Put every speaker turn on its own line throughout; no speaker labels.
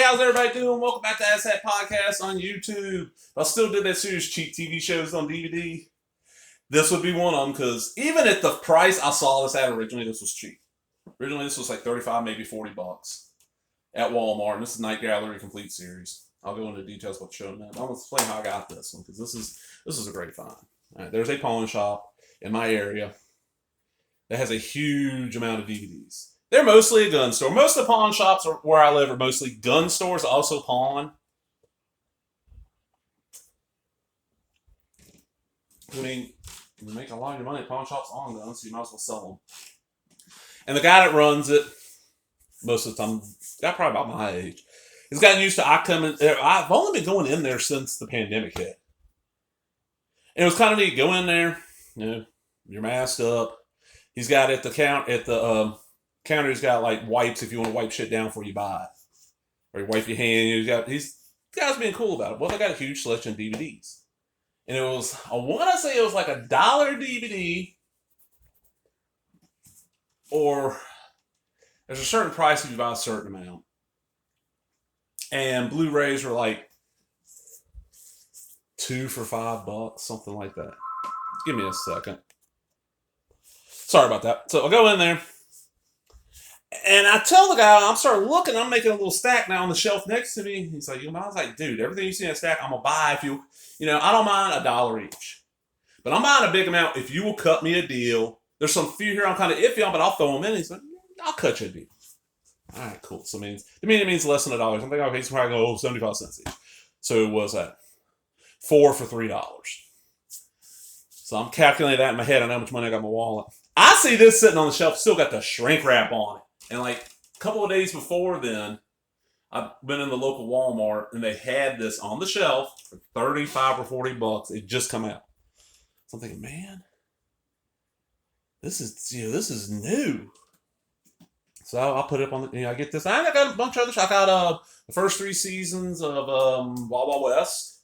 how's everybody doing? Welcome back to Asshat Podcast on YouTube. If I still did that series, cheap TV shows on DVD, this would be one of them, because even at the price I saw this at originally, this was cheap. Originally, this was like 35, maybe 40 bucks at Walmart, and this is Night Gallery Complete Series. I'll go into details about the show now. I'm going to explain how I got this one, because this is a great find. All right, there's a pawn shop in my area that has a huge amount of DVDs. They're mostly a gun store. Most of the pawn shops where I live are mostly gun stores, also pawn. I mean, you make a lot of your money at pawn shops on guns, so you might as well sell them. And the guy that runs it, most of the time, got probably about my age, he's gotten used to I've only been going in there since the pandemic hit. And it was kind of neat. Go in there, you're masked up. He's got at the counter, he's got like wipes if you want to wipe shit down before you buy it. Or you wipe your hand. He's guys being cool about it. Well, they got a huge selection of DVDs. And I want to say it was like $1 DVD, or there's a certain price if you buy a certain amount. And Blu-rays were like 2 for $5, something like that. Give me a second. Sorry about that. So I'll go in there. And I tell the guy, I'm starting looking, I'm making a little stack now on the shelf next to me. He's like, I was like, dude, everything you see in that stack, I'm going to buy if you, I don't mind $1 each. But I'm buying a big amount if you will cut me a deal. There's some few here I'm kind of iffy on, but I'll throw them in. He's like, I'll cut you a deal. All right, cool. So it means less than $1. I'm thinking, okay, so probably go 75 cents each. So it was at 4 for $3. So I'm calculating that in my head. I know how much money I got in my wallet. I see this sitting on the shelf, still got the shrink wrap on it. And like a couple of days before then, I've been in the local Walmart and they had this on the shelf for 35 or 40 bucks. It just come out. So I'm thinking, man, this is new. So I'll put it up on I get this. I got a bunch of others. I got the first 3 seasons of Wild Wild West,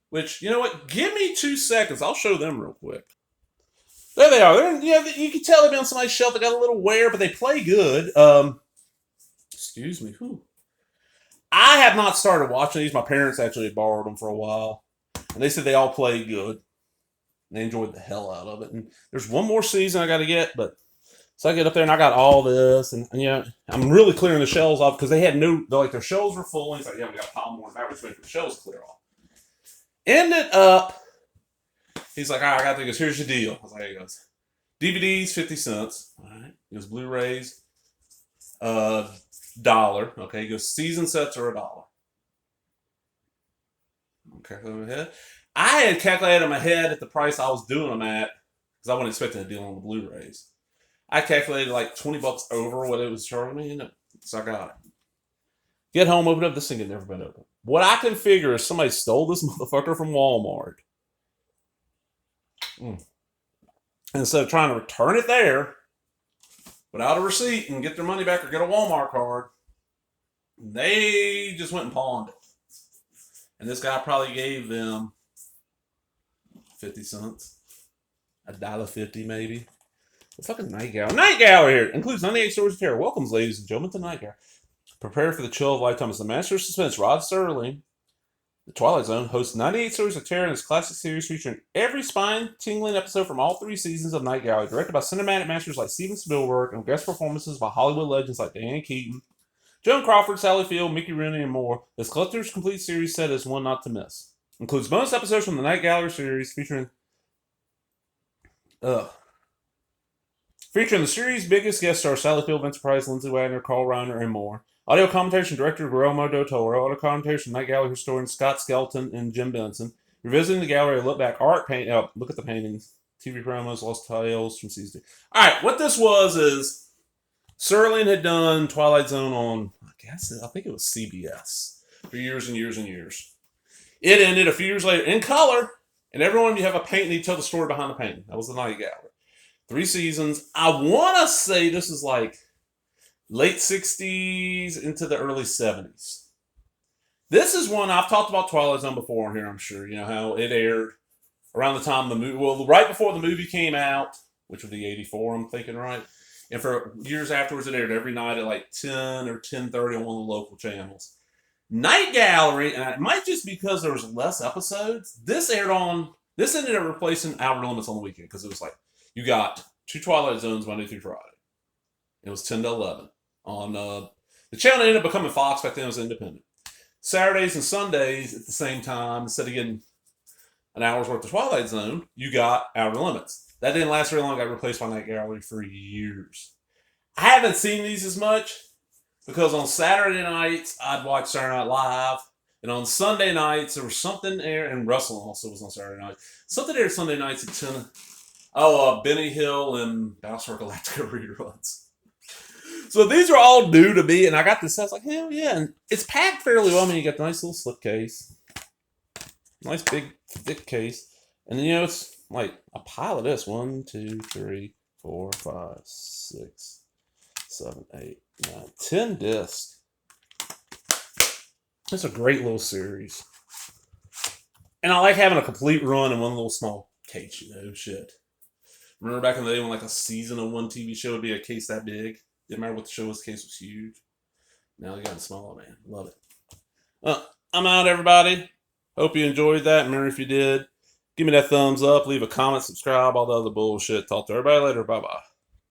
which, you know what? Give me 2 seconds. I'll show them real quick. There they are. You can tell they've been on somebody's shelf. They got a little wear, but they play good. Excuse me. Whew. I have not started watching these. My parents actually borrowed them for a while, and they said they all play good. They enjoyed the hell out of it. And there's one more season I got to get, so I get up there and I got all this, and I'm really clearing the shelves off because they had their shelves were full. And he's like, we got a pile more in the back. We're just waiting for the shelves to clear off. Ended up. He's like, all right, I got to think. Here's your deal. I was like, he goes, DVDs, 50 cents. All right. He goes, Blu-rays, $1. Okay. He goes, season sets are $1. Okay. In my head. I had calculated in my head at the price I was doing them at, because I wasn't expecting a deal on the Blu-rays. I calculated like 20 bucks over what it was charging me, so I got it. Get home, open up. This thing had never been opened. What I can figure is somebody stole this motherfucker from Walmart. And instead of trying to return it there without a receipt and get their money back or get a Walmart card, they just went and pawned it. And this guy probably gave them 50 cents, $1.50 maybe. The fucking Night Gallery. Night Gallery here includes 98 stories of terror. Welcomes, ladies and gentlemen, to Night Gallery. Prepare for the chill of lifetime as the master of suspense, Rod Serling. The Twilight Zone hosts 98 stories of terror in its classic series featuring every spine-tingling episode from all 3 seasons of Night Gallery, directed by cinematic masters like Steven Spielberg and guest performances by Hollywood legends like Diane Keaton, Joan Crawford, Sally Field, Mickey Rooney, and more. This collector's complete series set is one not to miss. Includes bonus episodes from the Night Gallery series featuring the series' biggest guest stars Sally Field, Vincent Price, Lindsay Wagner, Carl Reiner, and more. Audio commentaries from director Guillermo del Toro. Audio commentaries from Night Gallery historians Scott Skelton and Jim Benson. Revisiting the gallery, look back, look at the paintings, TV promos, lost tales from season 2. All right, what this was is Serling had done Twilight Zone on, I think it was CBS for years and years and years. It ended a few years later in color, and every one of you have a painting, you tell the story behind the painting. That was the Night Gallery. 3 seasons. I want to say this is like late 60s into the early 70s. This is one, I've talked about Twilight Zone before on here, I'm sure. You know how it aired around the time the movie, right before the movie came out, which would be 84, I'm thinking, right? And for years afterwards, it aired every night at like 10 or 10:30 on one of the local channels. Night Gallery, and it might just because there was less episodes. This ended up replacing Outer Limits on the weekend because it was like you got 2 Twilight Zones Monday through Friday. It was 10 to 11 on the channel ended up becoming Fox back then. It was independent. Saturdays and Sundays at the same time, instead of getting an hour's worth of Twilight Zone, you got Outer Limits. That didn't last very long. Got replaced by Night Gallery for years. I haven't seen these as much because on Saturday nights I'd watch Saturday Night Live, and on Sunday nights there was something there, and Russell also was on Saturday night. Something there Sunday nights at 10. Benny Hill and Battlestar Galactica reruns. So these are all new to me, and I got this. I was like, hell yeah. And it's packed fairly well. I mean, you got the nice little slipcase. Nice big, thick case. And then, it's like a pile of this. 1, 2, 3, 4, 5, 6, 7, 8, 9, 10 discs. It's a great little series. And I like having a complete run in one little small case, shit. Remember back in the day when like a season of one TV show would be a case that big? Didn't matter what the show was, the case was huge. Now they got it smaller, man. Love it. I'm out, everybody. Hope you enjoyed that. Remember, if you did, give me that thumbs up, leave a comment, subscribe, all the other bullshit. Talk to everybody later. Bye-bye.